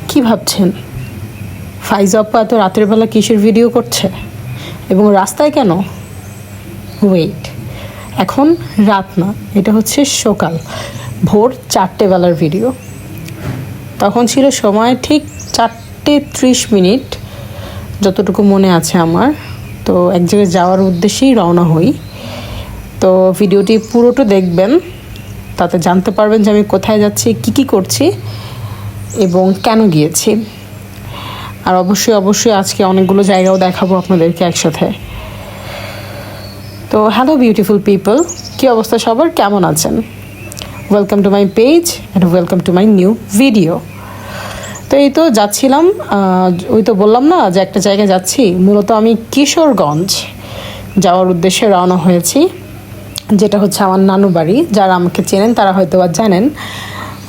কি ভাবছেন ফাইজা আপা এত রাতের বেলা কিসের ভিডিও করছে এবং রাস্তায় কেন? ওয়েট, এখন রাত না, এটা হচ্ছে সকাল, ভোর 4টে বেলার ভিডিও। তখন ছিল সময় ঠিক 4:30, যতটুকু মনে আছে আমার। তো এক জায়গায় যাওয়ার উদ্দেশ্যেই রওনা হই। তো ভিডিওটি পুরোটা দেখবেন, তাতে জানতে পারবেন যে আমি কোথায় যাচ্ছি, কি করছি এবং কেন গিয়েছি। আর অবশ্যই আজকে অনেকগুলো জায়গাও দেখাবো আপনাদেরকে একসাথে। তো হ্যালো বিউটিফুল পিপল, কী অবস্থা সবার, কেমন আছেন? Welcome to my page and welcome to my new video. তো এই তো যাচ্ছিলাম, ওই তো বললাম না যে একটা জায়গায় যাচ্ছি। মূলত আমি কিশোরগঞ্জ যাওয়ার উদ্দেশ্যে রওনা হয়েছি, যেটা হচ্ছে আমার নানু বাড়ি। যারা আমাকে চেনেন তারা হয়তো বা জানেন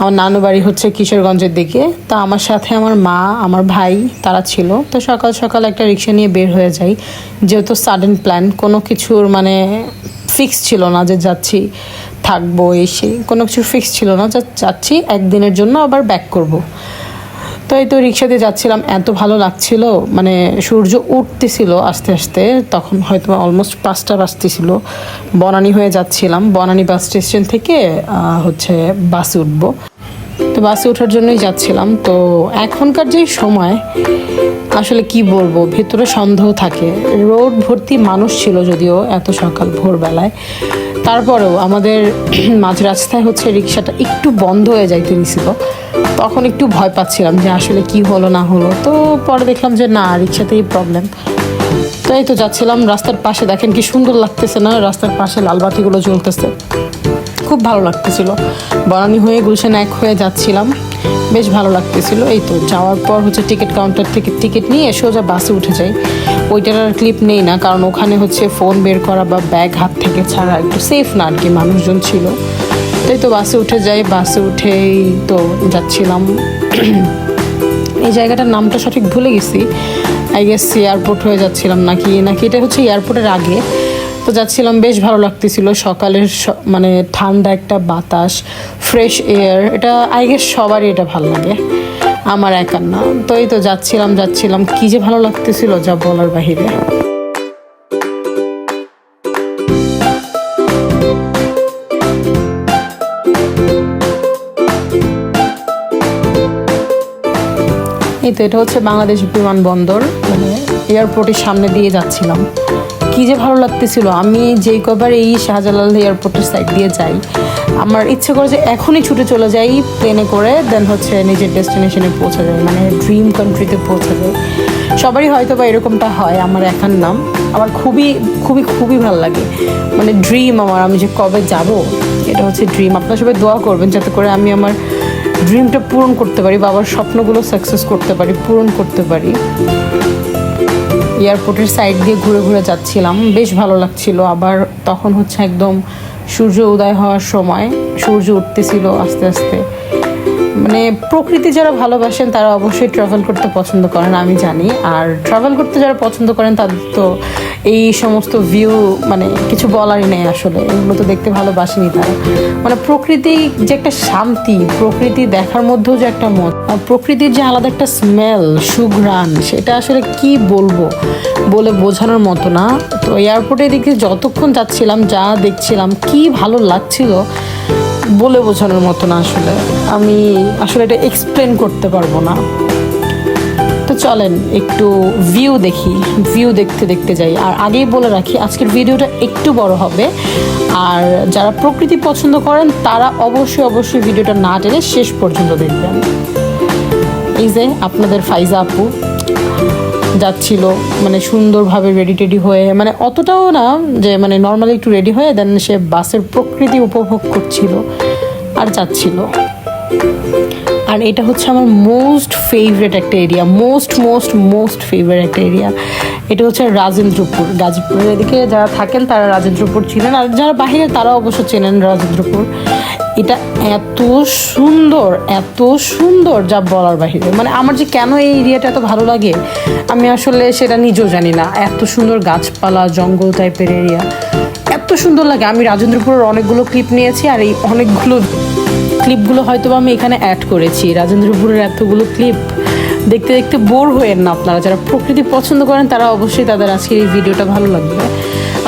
আমার নানু বাড়ি হচ্ছে কিশোরগঞ্জের দিকে। তা আমার সাথে আমার মা, আমার ভাই তারা ছিল। তো সকাল সকাল একটা রিক্সা নিয়ে বের হয়ে যাই, যেহেতু সাডেন প্ল্যান, কোনো কিছুর মানে ফিক্স ছিল না যে যাচ্ছি থাকবো, এসে কোনো কিছু ফিক্স ছিল না, যাচ্ছি একদিনের জন্য আবার ব্যাক করব। তো এই তো রিক্সাতে যাচ্ছিলাম, এত ভালো লাগছিল, মানে সূর্য উঠতেছিল আস্তে আস্তে, তখন হয়তো অলমোস্ট 5টা বাজতেছিল। বনানী হয়ে যাচ্ছিলাম, বনানী বাস স্টেশন থেকে হচ্ছে বাসে উঠবো। তো বাসে ওঠার জন্যই যাচ্ছিলাম। তো এখনকার যে সময় আসলে কি বলবো, ভেতরে সন্দেহ থাকে, রোড ভর্তি মানুষ ছিল যদিও এত সকাল ভোরবেলায়, তারপরেও আমাদের মাঝ রাস্তায় হচ্ছে রিক্সাটা একটু বন্ধ হয়ে যাইতে নিছিল। তখন একটু ভয় পাচ্ছিলাম যে আসলে কি হলো না হলো। তো পরে দেখলাম যে না, রিক্সাতেই প্রবলেম। তো এই তো যাচ্ছিলাম, রাস্তার পাশে দেখেন কি সুন্দর লাগতেছে না, রাস্তার পাশে লাল বাতিগুলো জ্বলতেছে, খুব ভালো লাগতেছিল। বনানী হয়ে গুলশান 1 হয়ে যাচ্ছিলাম, বেশ ভালো লাগতেছিল। এই তো যাওয়ার পর হচ্ছে টিকিট কাউন্টার থেকে টিকিট নিয়ে সোজা বাসে উঠে যাই। ওইটার আর ক্লিপ নেই না, কারণ ওখানে হচ্ছে ফোন বের করা বা ব্যাগ হাত থেকে ছাড়া একটু সেফ না আর কি, মানুষজন ছিল। তাই তো বাসে উঠে যাই, বাসে উঠেই তো যাচ্ছিলাম। এই জায়গাটার নামটা সঠিক ভুলে গেছি, আই গেস এয়ারপোর্ট হয়ে যাচ্ছিলাম নাকি এটা হচ্ছে এয়ারপোর্টের আগে। তো যাচ্ছিলাম, বেশ ভালো লাগতেছিল, সকালের মানে ঠান্ডা একটা বাতাস, ফ্রেশ এয়ার, এটা আই গেস সবারই এটা ভালো লাগে, আমার একার না। তো এই তো যাচ্ছিলাম কি যে ভালো লাগতেছিল যা বলার বাহিরে। এই তো এটা হচ্ছে বাংলাদেশ বিমানবন্দর, মানে এয়ারপোর্টের সামনে দিয়ে যাচ্ছিলাম, কি যে ভালো লাগতেছিল। আমি যেই কবার এই শাহজালাল এয়ারপোর্টের সাইড দিয়ে যাই, আমার ইচ্ছে করে যে এখনই ছুটে চলে যাই প্লেনে করে, দেন হচ্ছে নিজের ডেস্টিনেশনে পৌঁছে যায়, মানে ড্রিম কান্ট্রিতে পৌঁছে যায়। সবারই হয়তো বা এরকমটা হয়, আমার একার নাম। আমার খুবই খুবই খুবই ভালো লাগে, মানে ড্রিম আমার, আমি যে কবে যাব, এটা হচ্ছে ড্রিম। আপনারা সবাই দোয়া করবেন যাতে করে আমি আমার ড্রিমটা পূরণ করতে পারি, বাবার স্বপ্নগুলো সাকসেস করতে পারি, পূরণ করতে পারি। এয়ারপোর্টের সাইড দিয়ে ঘুরে ঘুরে যাচ্ছিলাম, বেশ ভালো লাগছিল। আবার তখন হচ্ছে একদম সূর্য উদয় হওয়ার সময়, সূর্য উঠতেছিল আস্তে আস্তে। মানে প্রকৃতি যারা ভালোবাসেন তারা অবশ্যই ট্রাভেল করতে পছন্দ করেন, আমি জানি। আর ট্রাভেল করতে যারা পছন্দ করেন তাদের তো এই সমস্ত ভিউ মানে কিছু বলারই নেই, আসলে এগুলো তো দেখতে ভালোবাসেনি তারা। মানে প্রকৃতি যে একটা শান্তি, প্রকৃতি দেখার মধ্যেও যে একটা মত, প্রকৃতির যে আলাদা একটা স্মেল, সুঘ্রাণ, সেটা আসলে কি বলবো, বলে বোঝানোর মতো না। তো এয়ারপোর্টের দিকে যতক্ষণ যাচ্ছিলাম, যা দেখছিলাম, কি ভালো লাগছিল বলে বোঝানোর মতো না, আসলে আমি আসলে এটা এক্সপ্লেন করতে পারবো না। তো চলেন একটু ভিউ দেখি, ভিউ দেখতে দেখতে যাই। আর আগেই বলে রাখি আজকের ভিডিওটা একটু বড় হবে, আর যারা প্রকৃতি পছন্দ করেন তারা অবশ্যই ভিডিওটা না টেনে শেষ পর্যন্ত দেখবেন। এই যে আপনাদের ফাইজা আপু যাচ্ছিল, মানে সুন্দরভাবে রেডি টেডি হয়ে, মানে অতটাও না যে মানে নর্মালি একটু রেডি হয়ে দেন সে বাসের প্রকৃতি উপভোগ করছিল আর যাচ্ছিল। আর এটা হচ্ছে আমার মোস্ট ফেভারিট একটা এরিয়া, মোস্ট ফেভারিট একটা এরিয়া। এটা হচ্ছে রাজেন্দ্রপুর, গাজীপুরের এদিকে যারা থাকেন তারা রাজেন্দ্রপুর ছিলেন, আর যারা বাইরে তারা অবশ্য চেনেন রাজেন্দ্রপুর। এটা এত সুন্দর যা বলার বাহিরে। মানে আমার যে কেন এই এরিয়াটা এত ভালো লাগে আমি আসলে সেটা নিজেও জানি না। এত সুন্দর গাছপালা, জঙ্গল টাইপের এরিয়া, এত সুন্দর লাগে। আমি রাজেন্দ্রপুরের অনেকগুলো ক্লিপ নিয়েছি, আর এই অনেকগুলো ক্লিপগুলো হয়তো আমি এখানে অ্যাড করেছি। রাজেন্দ্রপুরের এতগুলো ক্লিপ দেখতে দেখতে বোর হয়েন না। আপনারা যারা প্রকৃতি পছন্দ করেন তারা অবশ্যই তাদের আজকের এই ভিডিওটা ভালো লাগবে।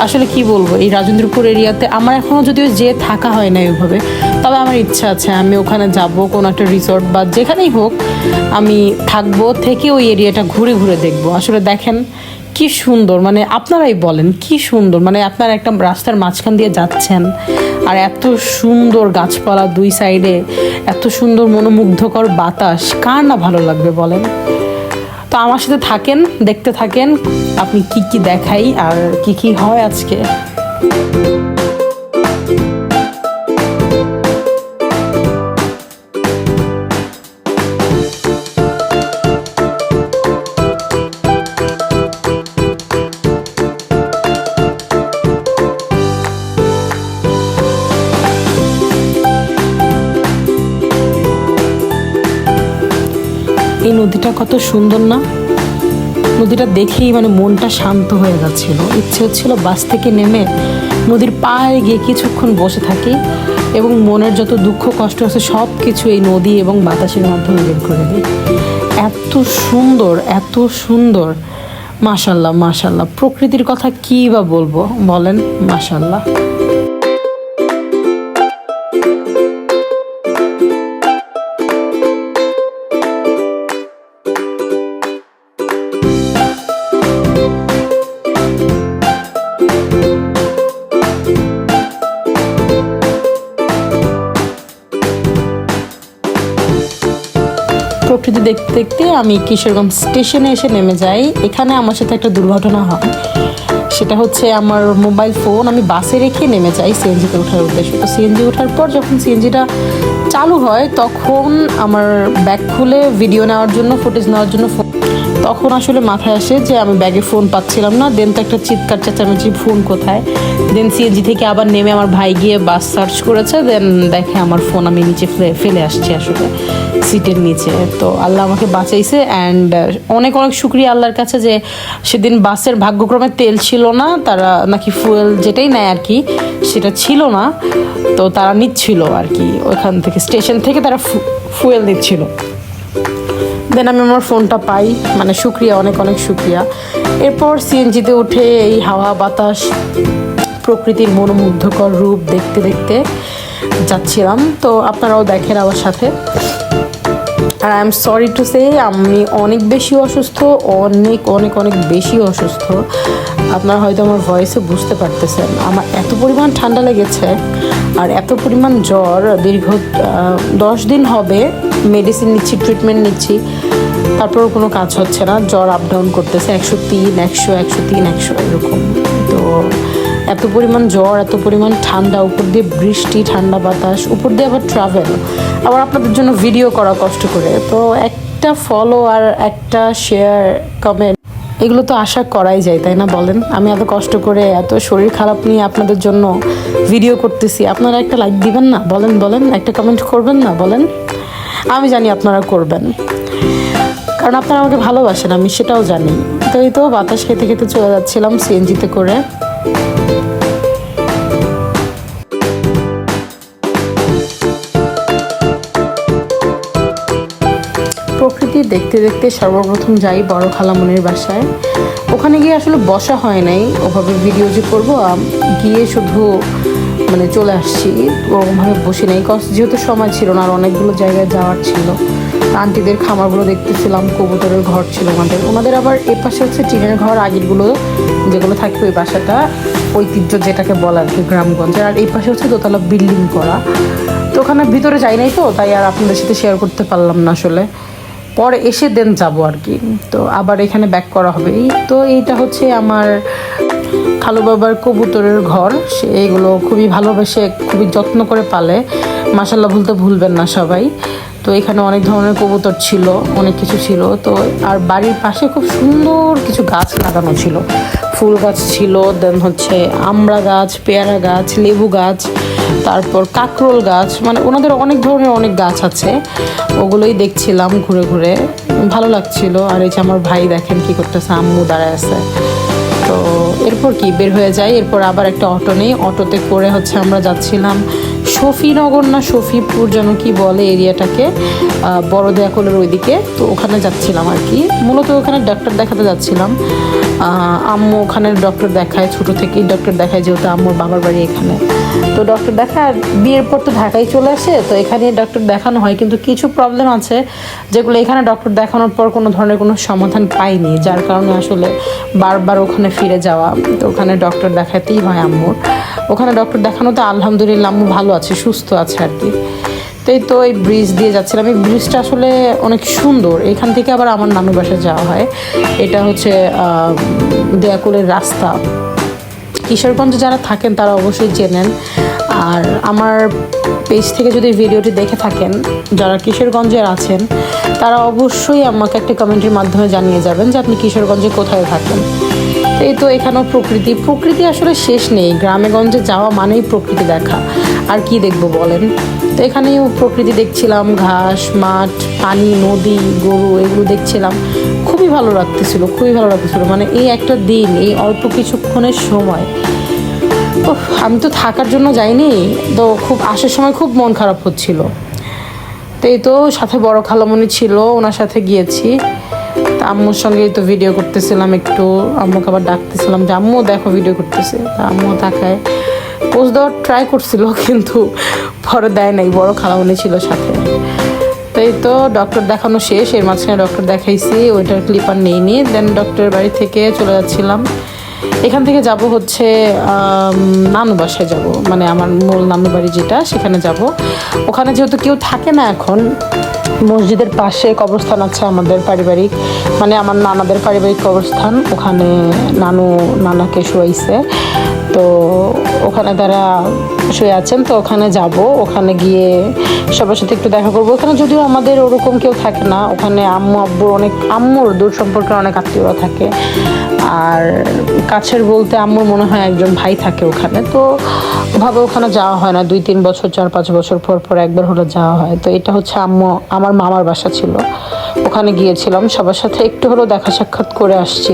আসলে কি বলবো, এই রাজেন্দ্রপুর এরিয়াতে আমার এখনও যদিও যেয়ে থাকা হয় না ওইভাবে, তবে আমার ইচ্ছা আছে আমি ওখানে যাব, কোনো একটা রিসর্ট বা যেখানেই হোক আমি থাকবো, থেকে ওই এরিয়াটা ঘুরে ঘুরে দেখবো। আসলে দেখেন কি সুন্দর, মানে আপনারাই বলেন কি সুন্দর, মানে আপনারা একটা রাস্তার মাঝখান দিয়ে যাচ্ছেন আর এত সুন্দর গাছপালা দুই সাইডে, এত সুন্দর মনোমুগ্ধকর বাতাস, কার না ভালো লাগবে বলেন। তো আমার সাথে থাকেন, দেখতে থাকেন আপনি কি কি দেখাই আর কি কি হয় আজকে। এই নদীটা কত সুন্দর না, নদীটা দেখেই মানে মনটা শান্ত হয়ে যাচ্ছিল। ইচ্ছে হচ্ছিল বাস থেকে নেমে নদীর পাড়ে গিয়ে কিছুক্ষণ বসে থাকি এবং মনের যত দুঃখ কষ্ট আছে সব কিছু এই নদী এবং বাতাসের মাধ্যমে বের করে দিই। এত সুন্দর, এত সুন্দর, মাশাল্লাহ মাশাল্লাহ। প্রকৃতির কথা কী বা বলবো বলেন, মাশাল্লাহ। প্রকৃতি দেখতে দেখতে আমি কিশোরগঞ্জ স্টেশনে এসে নেমে যাই। এখানে আমার সাথে একটা দুর্ঘটনা হয়, সেটা হচ্ছে আমার মোবাইল ফোন আমি বাসে রেখে নেমে যাই সিএনজিতে ওঠার উদ্দেশ্যে। তো সিএনজি ওঠার পর যখন সিএনজিটা চালু হয় তখন আমার ব্যাগ খুলে ভিডিও নেওয়ার জন্য, ফুটেজ নেওয়ার জন্য তখন আসলে মাথায় আসে যে আমি ব্যাগে ফোন পাচ্ছিলাম না। দেন তো একটা চিৎকার চেঁচামেচি, ফোন কোথায়। দেন সিএনজি থেকে আবার নেমে আমার ভাই গিয়ে বাস সার্চ করেছে, দেন দেখে আমার ফোন আমি নিচে ফেলে আসছি আসলে সিটের নিচে। তো আল্লাহ আমাকে বাঁচাইছে অ্যান্ড অনেক অনেক শুক্রিয়া আল্লাহর কাছে যে সেদিন বাসের ভাগ্যক্রমে তেল ছিল না, তারা নাকি ফুয়েল যেটাই নেয় আর কি সেটা ছিল না, তো তারা নিচ্ছিল আর কি ওইখান থেকে, স্টেশন থেকে তারা ফুয়েল নিচ্ছিল। দেন আমি আমার ফোনটা পাই, মানে শুক্রিয়া, অনেক অনেক শুক্রিয়া। এরপর সিএনজিতে উঠে এই হাওয়া বাতাস, প্রকৃতির মনোমুগ্ধকর রূপ দেখতে দেখতে যাচ্ছিলাম। তো আপনারাও দেখেন আমার সাথে। আর I am sorry to say আমি অনেক বেশি অসুস্থ, অনেক অনেক অনেক বেশি অসুস্থ। আপনারা হয়তো আমার ভয়েসে বুঝতে পারতেছেন আমার এত পরিমাণ ঠান্ডা লেগেছে আর এত পরিমাণ জ্বর। দীর্ঘ 10 দিন হবে মেডিসিন নিচ্ছি, ট্রিটমেন্ট নিচ্ছি, তারপর কোনো কাজ হচ্ছে না। জ্বর আপ ডাউন করতেছে 103, 100, 103, 100 এরকম। তো এত পরিমাণ জ্বর, এত পরিমাণ ঠান্ডা, উপর দিয়ে বৃষ্টি, ঠান্ডা বাতাস, উপর দিয়ে আবার ট্রাভেল, আবার আপনাদের জন্য ভিডিও করা কষ্ট করে। তো একটা ফলো আর একটা শেয়ার, কমেন্ট, এগুলো তো আশা করাই যায়, তাই না বলেন। আমি এত কষ্ট করে, এত শরীর খারাপ নিয়ে আপনাদের জন্য ভিডিও করতেছি, আপনারা একটা লাইক দিবেন না বলেন, বলেন একটা কমেন্ট করবেন না বলেন। আমি জানি আপনারা করবেন, কারণ আপনারা আমাকে ভালোবাসেন, আমি সেটাও জানি। তো এই তো বাতাস খেতে খেতে চলে যাচ্ছিলাম সিএনজিতে করে। প্রকৃতি দেখতে দেখতে সর্বপ্রথম যাই বড় খালামনির বাসায়। ওখানে গিয়ে আসলে বসা হয় নাই, ওভাবে ভিডিও যে করবো গিয়ে শুধু মানে চলে আসছি, ওরকমভাবে বসে নেই, যেহেতু সময় ছিল না আর অনেকগুলো জায়গায় যাওয়ার ছিল। আন্টিদের খামারগুলো দেখতেছিলাম, কবুতরের ঘর ছিল ওনাদের আবার এ পাশে হচ্ছে টিনের ঘর, আগেরগুলো যেগুলো থাকবে ওই বাসাটা ঐতিহ্য যেটাকে বলে আর কি গ্রামগঞ্জের, আর এই পাশে হচ্ছে দোতলা বিল্ডিং করা। তো ওখানে ভিতরে যাই নাই, তো তাই আর আপনাদের সাথে শেয়ার করতে পারলাম না আসলে, পরে এসে দেন যাবো আর কি। তো আবার এখানে ব্যাক করা হবে। তো এইটা হচ্ছে আমার খালু বাবার কবুতরের ঘর, সে এগুলো খুবই ভালোবেসে, খুবই যত্ন করে পালে, মাশাল্লাহ বলতে ভুলবেন না সবাই। তো এখানে অনেক ধরনের কবুতর ছিল, অনেক কিছু ছিল। তো আর বাড়ির পাশে খুব সুন্দর কিছু গাছ লাগানো ছিল, ফুল গাছ ছিল, দেন হচ্ছে আমড়া গাছ, পেয়ারা গাছ, লেবু গাছ, তারপর কাকরোল গাছ, মানে ওনাদের অনেক ধরনের অনেক গাছ আছে, ওগুলোই দেখছিলাম ঘুরে ঘুরে, ভালো লাগছিল। আর এই যে আমার ভাই দেখেন কি করতেছে, আম্মু দাঁড়ায় আছে। তো এরপর কি বের হয়ে যায়, এরপর আবার একটা অটো নেই, অটোতে করে হচ্ছে আমরা যাচ্ছিলাম শফিনগর না শফিপুর যেন কি বলে এরিয়াটাকে, বড় দেয়াকলের ওইদিকে। তো ওখানে যাচ্ছিলাম আর কি, মূলত ওখানে ডক্টর দেখাতে যাচ্ছিলাম। আম্মু ওখানে ডক্টর দেখায়, ছোটো থেকেই ডক্টর দেখায়, যেহেতু আম্মুর বাবার বাড়ি এখানে। তো ডক্টর দেখায়, আর বিয়ের পর তো ঢাকায় চলে আসে, তো এখানে ডক্টর দেখানো হয়। কিন্তু কিছু প্রবলেম আছে যেগুলো এখানে ডক্টর দেখানোর পর কোনো ধরনের কোনো সমাধান পাইনি, যার কারণে আসলে বারবার ওখানে ফিরে যাওয়া। তো ওখানে ডক্টর দেখাতেই হয় আম্মুর। ওখানে ডক্টর দেখানোতে আলহামদুলিল্লাহ আম্মু ভালো আছে, সুস্থ আছে আর কি। তো এই ব্রিজ দিয়ে যাচ্ছিলাম। এই ব্রিজটা আসলে অনেক সুন্দর। এখান থেকে আবার আমার নানুর বাসায় যাওয়া হয়। এটা হচ্ছে দেয়াকুলের রাস্তা। কিশোরগঞ্জে যারা থাকেন তারা অবশ্যই চেনেন। আর আমার পেজ থেকে যদি ভিডিওটি দেখে থাকেন, যারা কিশোরগঞ্জের আছেন তারা অবশ্যই আমাকে একটা কমেন্টের মাধ্যমে জানিয়ে যাবেন যে আপনি কিশোরগঞ্জে কোথায় থাকেন। তো এখানেও প্রকৃতি আসলে শেষ নেই। গ্রামে গঞ্জে যাওয়া মানেই প্রকৃতি দেখা, আর কি দেখবো বলেন। তো এখানেও প্রকৃতি দেখছিলাম, ঘাস, মাঠ, পানি, নদী, গরু, এগুলো দেখছিলাম। খুবই ভালো লাগতেছিল। মানে এই একটা দিন, এই অল্প কিছুক্ষণের সময়, আমি তো থাকার জন্য যাইনি, তো খুব আসার সময় খুব মন খারাপ হচ্ছিল। তো সাথে বড় খালামণি ছিল, ওনার সাথে গিয়েছি। তা আম্মুর সঙ্গে তো ভিডিও করতেছিলাম একটু, আম্মুকে আবার ডাকতেছিলাম যে আম্মু দেখো ভিডিও করতেছে। তা আম্মু তাকায়, পোজ দেওয়ার ট্রাই করছিল, কিন্তু পরে দেয় নাই, বড় খালামণি ছিল সাথে। তো ডক্টর দেখানো শেষ, এর মাঝখানে ডক্টর দেখাইছি, ওইটার ক্লিপ আর নেই। দেন ডক্টরের বাড়ি থেকে চলে যাচ্ছিলাম। এখান থেকে যাব হচ্ছে নানু বাসায় যাব, মানে আমার মূল নানু বাড়ি যেটা, সেখানে যাব। ওখানে যেহেতু কেউ থাকে না এখন, মসজিদের পাশে কবরস্থান আছে আমাদের পারিবারিক, মানে আমার নানাদের পারিবারিক কবরস্থান। ওখানে নানাকে শোয়াইছে, তো ওখানে তারা শুয়ে আছেন। তো ওখানে যাব, ওখানে গিয়ে সবার সাথে একটু দেখা করবো। ওখানে যদিও আমাদের ওরকম কেউ থাকে না, ওখানে আম্মুর দূর সম্পর্কে অনেক আত্মীয়রা থাকে। আর কাছের বলতে আম্মুর মনে হয় একজন ভাই থাকে ওখানে। তো ওভাবে ওখানে যাওয়া হয় না, 2-3 বছর 4-5 বছর পর একবার হলে যাওয়া হয়। তো এটা হচ্ছে আমার মামার বাসা ছিল, ওখানে গিয়েছিলাম, সবার সাথে একটু হলেও দেখা সাক্ষাৎ করে আসছি।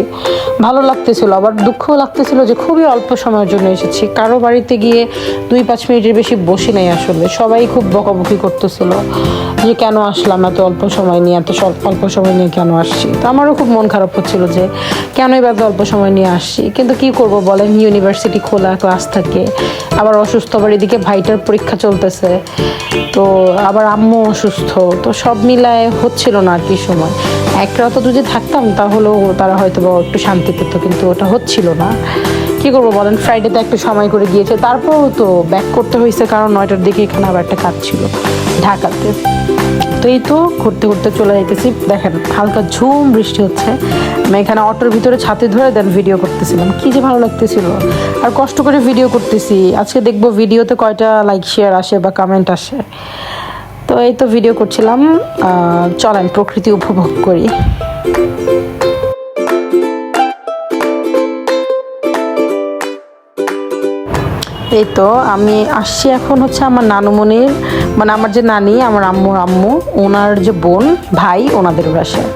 ভালো লাগতেছিল, আবার দুঃখও লাগতেছিল যে খুবই অল্প সময়ের জন্য এসেছি। কারো বাড়িতে গিয়ে 2-5 মিনিটের বেশি বসি নাই আসলে। সবাই খুব বকাবকি করতেছিল যে কেন আসলাম এত অল্প সময় নিয়ে, অল্প সময় নিয়ে কেন আসছি। তো আমারও খুব মন খারাপ হচ্ছিল যে কেন এভাবে অল্প সময় নিয়ে আসছি। কিন্তু কি করব বলেন, ইউনিভার্সিটি খোলা, ক্লাস থাকে, আবার অসুস্থ, আবার এদিকে ভাইটার পরীক্ষা চলতেছে, তো আবার আম্মু অসুস্থ, তো সব মিলায় হচ্ছিল না আর কি সময়। এক রাত যদি থাকতাম তাহলেও তারা হয়তো বা একটু শান্তি পেত, কিন্তু ওটা হচ্ছিল না। কী করবো বলেন, ফ্রাইডেতে একটু সময় করে গিয়েছে, তারপরেও তো ব্যাক করতে হয়েছে, কারণ 9টার দিকে এখানে আবার একটা কাজ ছিল ঢাকাতে। তো ঘুরতে চলে যাইতেছি। দেখেন হালকা ঝুম বৃষ্টি হচ্ছে, আমি এখানে অটোর ভিতরে ছাতি ধরে দেন ভিডিও করতেছিলাম। কি যে ভালো লাগতেছিল, আর কষ্ট করে ভিডিও করতেছি। আজকে দেখবো ভিডিওতে কয়টা লাইক শেয়ার আসে বা কমেন্ট আসে। তো ভিডিও করছিলাম, চলেন প্রকৃতি উপভোগ করি। আমি আসছি এখন হচ্ছে আমার নানুমণির, মানে আমার যে নানি, আমার আম্মু, ওনার যে বোন ভাই, ওনাদের বাসায়।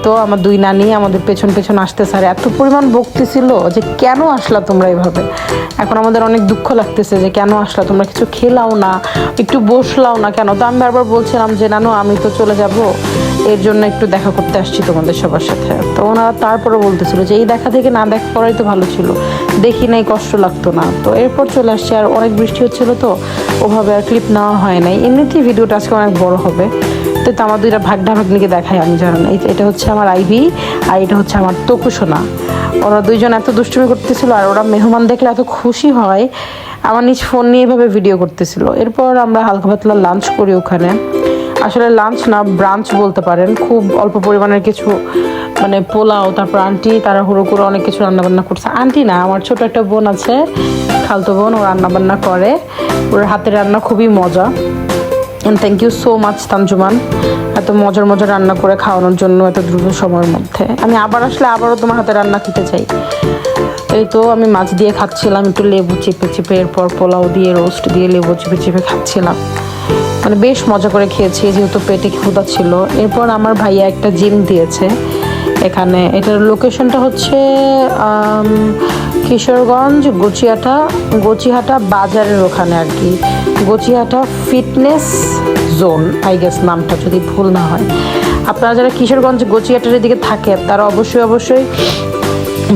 তো আমার 2 নানি আমাদের পেছন আসতেছে, আর এত পরিমাণ বকতেছিল যে কেন আসলা তোমরা এভাবে। এখন আমাদের অনেক দুঃখ লাগতেছে যে কেন আসলা তোমরা, কিছু খেলাও না, একটু বসলাও না কেন। তো আমি বারবার বলছিলাম যে নানু আমি তো চলে যাব, এর জন্য একটু দেখা করতে আসছি তোমাদের সবার সাথে। তো ওনারা তারপরে বলতেছিল যে এই দেখা থেকে না দেখা করাই তো ভালো ছিল, দেখি নাই কষ্ট লাগতো না। তো এরপর চলে আসছে, আর অনেক বৃষ্টি হচ্ছিল, তো ওভাবে আর ক্লিপ নেওয়া হয় নাই। এমনিতেই ভিডিওটা আজকে অনেক বড় হবে। তো আমার 2টা ভাগ্নিকে দেখাই আমি, জানেন এটা হচ্ছে আমার আইভি, আর এটা হচ্ছে আমার তকুসোনা। ওরা 2জন এত দুষ্টুমি করতেছিল, আর ওরা মেহমান দেখলে এত খুশি হয়, আমার নিজ ফোন নিয়ে এভাবে ভিডিও করতেছিল। এরপর আমরা হালকা পাতলা লাঞ্চ করি ওখানে, আসলে লাঞ্চ না ব্রাঞ্চ বলতে পারেন। খুব অল্প পরিমাণের কিছু, মানে পোলাও, তারপর আন্টি তাড়াহুড়ো করে অনেক কিছু রান্নাবান্না করছে। আন্টি না, আমার ছোট একটা বোন আছে, খালতো বোন, ও রান্নাবান্না করে, ওর হাতের রান্না খুবই মজা। And thank you so much Tanjuman, এত মজার রান্না করে খাওয়ানোর জন্য এত দ্রুত সময়ের মধ্যে। আমি আবার আসলে আবারও তোমার হাতে রান্না খেতে চাই। আমি মাছ দিয়ে খাচ্ছিলাম, একটু লেবু চিপে, এরপর পোলাও দিয়ে, রোস্ট দিয়ে, লেবু চিপে খাচ্ছিলাম। মানে বেশ মজা করে খেয়েছি, যেহেতু পেটে ক্ষুধা ছিল। এরপর আমার ভাইয়া একটা জিম দিয়েছে এখানে। এটার লোকেশনটা হচ্ছে কিশোরগঞ্জ গচিহাটা বাজারের ওখানে আর কি। Gochihata fitness zone, I guess নামটা যদি ভুল না হয়। আপনারা যারা কিশোরগঞ্জ গচিহাটার দিকে থাকে তারা অবশ্যই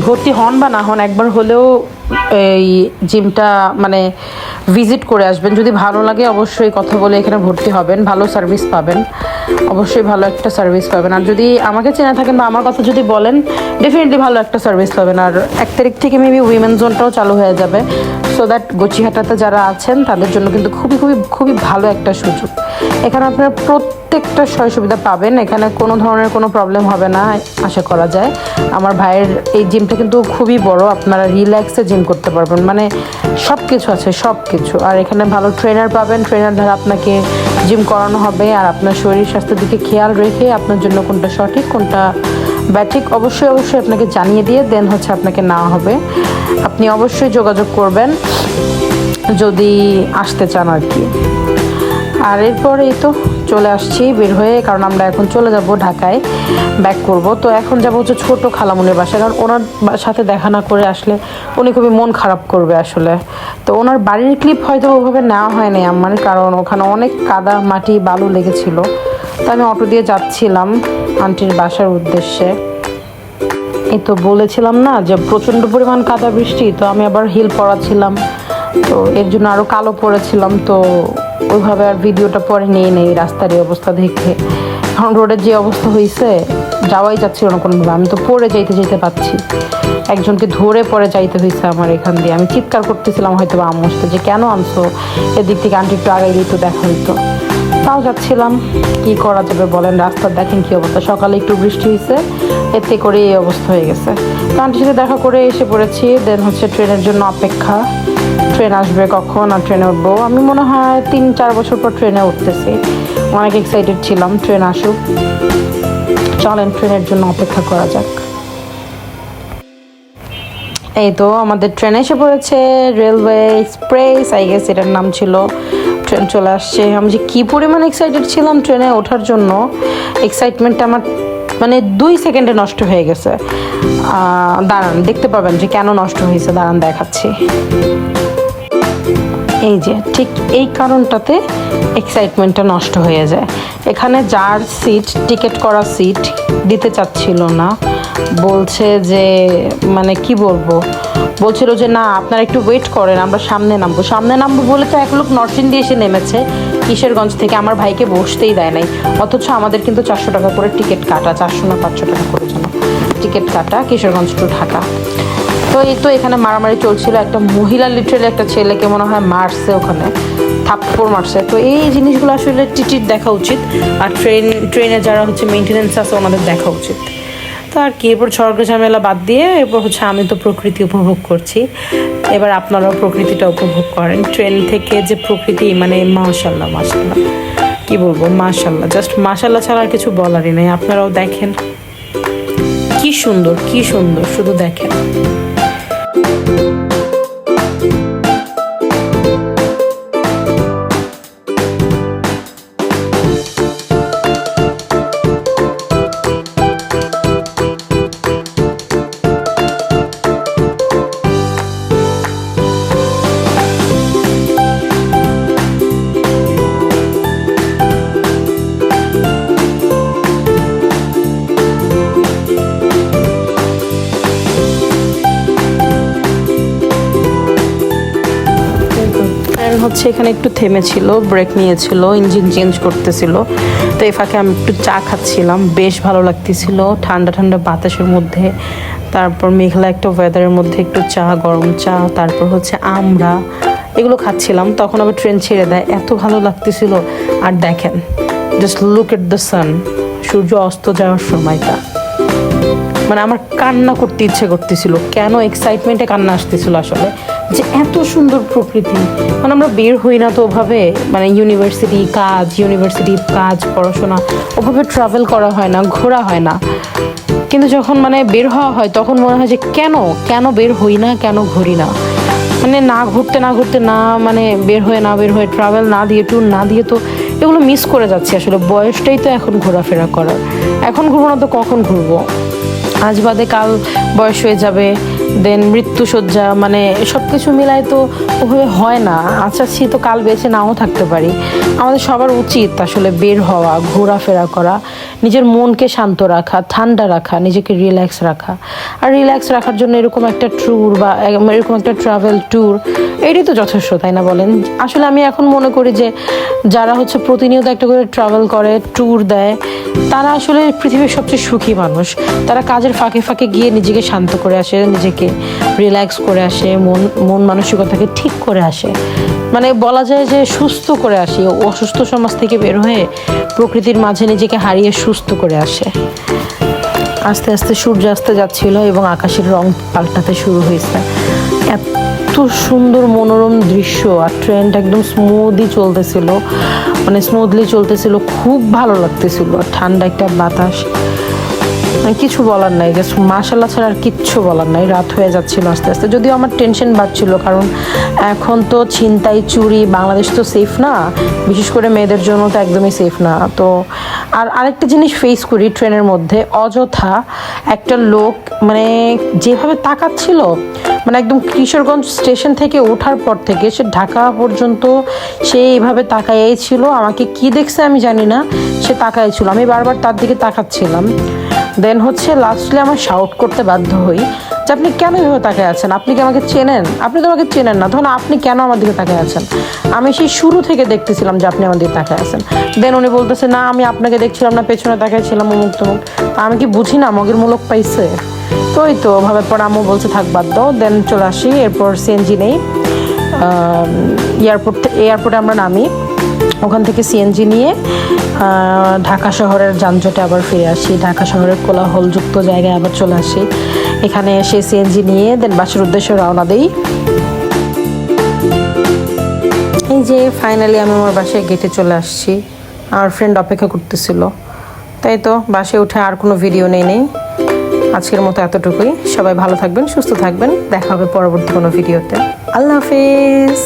ভর্তি হন বা না হন, একবার হলেও এই জিমটা মানে ভিজিট করে আসবেন। যদি ভালো লাগে অবশ্যই কথা বলে এখানে ভর্তি হবেন, ভালো সার্ভিস পাবেন, অবশ্যই ভালো একটা সার্ভিস পাবেন। আর যদি আমাকে চেনা থাকেন বা আমার কথা যদি বলেন, ডেফিনেটলি ভালো একটা সার্ভিস পাবেন। আর 1 তারিখ থেকে মেবি উইমেন জোনটাও চালু হয়ে যাবে, সো দ্যাট গচিহাটাতে যারা আছেন তাদের জন্য কিন্তু খুবই ভালো একটা সুযোগ। এখানে আপনারা প্রত্যেকটা সুবিধা পাবেন, এখানে কোনো ধরনের কোনো প্রবলেম হবে না আশা করা যায়। আমার ভাইয়ের এই জিমটা কিন্তু খুবই বড়, আপনারা রিল্যাক্সে জিম করতে পারবেন, মানে সব কিছু আছে, সব কিছু। আর এখানে ভালো ট্রেনার পাবেন, ট্রেনার দ্বারা আপনাকে জিম করানো হবে। আর আপনার শরীর স্বাস্থ্যের দিকে খেয়াল রেখে আপনার জন্য কোনটা সঠিক কোনটা ব্যাঠিক অবশ্যই আপনাকে জানিয়ে দিয়ে দেন হচ্ছে আপনাকে নেওয়া হবে। আপনি অবশ্যই যোগাযোগ করবেন যদি আসতে চান আর কি। আর এরপরে এই তো চলে আসছি বের হয়ে, কারণ আমরা এখন চলে যাব ঢাকায়, ব্যাক করব। তো এখন যাবো হচ্ছে ছোট খালামুনির বাসায়, কারণ ওনার সাথে দেখা না করে আসলে উনি খুবই মন খারাপ করবে আসলে। তো ওনার বাড়ির ক্লিপ হয়তো ওইভাবে নেওয়া হয়নি আমার, কারণ ওখানে অনেক কাদা মাটি বালু লেগেছিল। তো আমি অটো দিয়ে যাচ্ছিলাম আন্টির বাসার উদ্দেশ্যে। এই তো বলেছিলাম না যে প্রচণ্ড পরিমাণ কাদা বৃষ্টি, তো আমি আবার হিল পরাছিলাম, তো এর জন্য আরও কালো পরেছিলাম। তো ওইভাবে আর ভিডিওটা পরে নিয়ে নেই রাস্তার এই অবস্থা দেখে। এখন রোডের যে অবস্থা হয়েছে যাওয়াই যাচ্ছিল না কোনোভাবে, আমি তো পরে যাইতে পাচ্ছি, একজনকে ধরে পরে যাইতে হয়েছে আমার এখান দিয়ে। আমি চিৎকার করতেছিলাম হয়তো বা আম্মুর সাথে যে কেন আনছো, এদিক থেকে আন্টি একটু আগাই দিত দেখা হইতো। তাও যাচ্ছিলাম, কি করা যাবে বলেন, রাস্তার দেখেন কি অবস্থা। সকালে একটু বৃষ্টি হয়েছে, এতে করে এই অবস্থা হয়ে গেছে। তো আন্টির সাথে দেখা করে এসে পড়েছি, দেন হচ্ছে ট্রেনের জন্য অপেক্ষা, ট্রেন আসবে কখন আর ট্রেনে উঠবো। আমি মনে হয় 3-4 বছর পর ট্রেনে উঠতেছি, অনেক এক্সাইটেড ছিলাম ট্রেন আসুক। চলেন ট্রেনের জন্য অপেক্ষা করা যাক। এই তো আমাদের ট্রেন এসে পড়েছে, রেলওয়ে এক্সপ্রেস আই গেস এটার নাম ছিল। ট্রেন চলে আসছে। আমি যে কী পরিমাণ এক্সাইটেড ছিলাম ট্রেনে ওঠার জন্য, এক্সাইটমেন্টটা আমার মানে 2 সেকেন্ডে নষ্ট হয়ে গেছে। দাঁড়ান দেখতে পাবেন যে কেন নষ্ট হয়েছে, দাঁড়ান দেখাচ্ছি। এই যে ঠিক এই কারণটাতে এক্সাইটমেন্টটা নষ্ট হয়ে যায়। এখানে যার সিট, টিকিট করা সিট দিতে চাচ্ছিল না, বলছে যে মানে কি বলবো, বলছিল যে না আপনারা একটু ওয়েট করেন, আমরা সামনে নামবো বলে তো এক লোক নরসিংদী এসে নেমেছে কিশোরগঞ্জ থেকে, আমার ভাইকে বসতেই দেয় নাই। অথচ আমাদের কিন্তু 400 টাকা করে টিকিট কাটা, 400 না 500 টাকা করে যেন টিকিট কাটা কিশোরগঞ্জ টু ঢাকা। তো এই তো এখানে মারামারি চলছিল, একটা মহিলা লিটারালি একটা ছেলেকে মনে হয় মারছে, ওখানে থাপ্পড় মারছে। তো এই জিনিসগুলো আসলে টিকিট দেখা উচিত, আর ট্রেনে যারা হচ্ছে মেনটেনেন্স আছে ওনাদের দেখা উচিত। তো আর কি, এরপর ঝড় ঝামেলা বাদ দিয়ে এরপর হচ্ছে আমি তো প্রকৃতি উপভোগ করছি, এবার আপনারাও প্রকৃতিটা উপভোগ করেন। ট্রেন থেকে যে প্রকৃতি মানে মাশাল্লাহ কি বলবো, মাশাল্লাহ, জাস্ট মাশাল্লাহ ছাড়া আর কিছু বলারই নেই। আপনারাও দেখেন কি সুন্দর শুধু দেখেন। হচ্ছে এখানে একটু থেমেছিল, ব্রেক নিয়েছিল, ইঞ্জিন চেঞ্জ করতেছিল। তো এই ফাঁকে আমি একটু চা খাচ্ছিলাম, বেশ ভালো লাগতেছিল ঠান্ডা বাতাসের মধ্যে, তারপর মেঘলা একটা ওয়েদারের মধ্যে একটু চা, গরম চা, তারপর হচ্ছে আমরা এগুলো খাচ্ছিলাম। তখন আবার ট্রেন ছেড়ে দেয়, এত ভালো লাগতেছিল। আর দেখেন just look at the sun, সূর্য অস্ত যাওয়ার সময়টা, মানে আমার কান্না করতে ইচ্ছে করতেছিল, কেন এক্সাইটমেন্টে কান্না আসতেছিল আসলে, যে এত সুন্দর প্রকৃতি। মানে আমরা বের হই না তো ওভাবে, মানে ইউনিভার্সিটি কাজ পড়াশোনা, ওভাবে ট্রাভেল করা হয় না, ঘোরা হয় না। কিন্তু যখন মানে বের হওয়া হয় তখন মনে হয় যে কেন বের হই না, কেন ঘুরি না, মানে না ঘুরতে না মানে বের হয়ে ট্রাভেল না দিয়ে, ট্যুর না দিয়ে, তো এগুলো মিস করে যাচ্ছি আসলে। বয়সটাই তো এখন ঘোরাফেরা করার, এখন ঘুরবো না তো কখন ঘুরবো, আজ বাদে কাল বয়স হয়ে যাবে, দেন মৃত্যুসজ্জা, মানে সব কিছু মিলায় তো ওভাবে হয় না। আচ্ছা সে তো কাল বেঁচে নাও থাকতে পারি। আমাদের সবার উচিত আসলে বের হওয়া, ঘোরাফেরা করা, নিজের মনকে শান্ত রাখা, ঠান্ডা রাখা, নিজেকে রিল্যাক্স রাখা। আর রিল্যাক্স রাখার জন্য এরকম একটা ট্যুর বা এরকম একটা ট্রাভেল ট্যুর এটাই তো যথেষ্ট, তাই না বলেন? আসলে আমি এখন মনে করি যে যারা হচ্ছে প্রতিনিয়ত একটা করে ট্রাভেল করে, ট্যুর দেয়, তারা আসলে পৃথিবীর সবচেয়ে সুখী মানুষ। তারা কাজের ফাঁকে ফাঁকে গিয়ে নিজেকে শান্ত করে আসে, নিজেকে রিল্যাক্স করে আসে, মন মানসিকতাকে ঠিক করে আসে, মানে বলা যায় যে সুস্থ করে আসে, অসুস্থ সমাজ থেকে বের হয়ে প্রকৃতির মাঝে নিজেকে হারিয়ে সুস্থ করে আসে। আস্তে আস্তে সূর্য আসতে যাচ্ছিল এবং আকাশের রং পাল্টাতে শুরু হয়েছে। এত সুন্দর মনোরম দৃশ্য, আর ট্রেনটা একদম স্মুথলি চলতেছিল, খুব ভালো লাগতেছিল। ঠান্ডা একটা বাতাস, কিছু বলার নাই, জাস্ট মাশাআল্লাহ ছাড়া আর কিচ্ছু বলার নাই। রাত হয়ে যাচ্ছিল আস্তে আস্তে, যদিও আমার টেনশন বাড়ছিল, কারণ এখন তো ছিনতাই চুরি, বাংলাদেশ তো সেফ না, বিশেষ করে মেয়েদের জন্য তো একদমই সেফ না। তো আর আরেকটা জিনিস ফেস করি ট্রেনের মধ্যে, অযথা একটা লোক মানে যেভাবে তাকাচ্ছিল, মানে একদম কিশোরগঞ্জ স্টেশন থেকে ওঠার পর থেকে সে ঢাকা পর্যন্ত সে এইভাবে তাকাইয়াই ছিল। আমাকে কি দেখছে আমি জানি না, সে তাকাই ছিল, আমি বারবার তার দিকে তাকাচ্ছিলাম। দেন হচ্ছে লাস্টলি আমার শাউট করতে বাধ্য হই যে আপনি কেন এভাবে তাকায় আছেন, আপনি কি আমাকে চেনেন? আপনি তো আমাকে চেনেন না, তখন আপনি কেন আমার দিকে তাকায় আছেন? আমি সেই শুরু থেকে দেখতেছিলাম যে আপনি আমার দিকে তাকায় আছেন। দেন উনি বলতেছে না আমি আপনাকে দেখছিলাম না, পেছনে তাকাইছিলাম, অমুক তমুক। আমি কি বুঝি না মগের মূলক পাইছে? তো ওই তো ভাবে পর আম্মু বলছে থাক বাদ দাও। দেন চলে আসি, এরপর সিএনজি নেই, এয়ারপোর্টে আমরা নামি, ওখান থেকে সিএনজি নিয়ে ঢাকা শহরের যানজটে আবার ফিরে আসি, ঢাকা শহরের কোলাহলযুক্ত জায়গায় আবার চলে আসি। এখানে এসে সিএনজি নিয়ে দেন বাসার উদ্দেশ্যে রওনা দিই। এই যে ফাইনালি আমি আমার বাসায় গেটে চলে আসছি, আমার ফ্রেন্ড অপেক্ষা করতেছিল। তাই তো বাসায় উঠে আর কোনো ভিডিও নেই। আজকের মতো এতটুকুই। সবাই ভালো থাকবেন, সুস্থ থাকবেন, দেখা হবে পরবর্তী কোনো ভিডিওতে। আল্লাহ হাফেজ।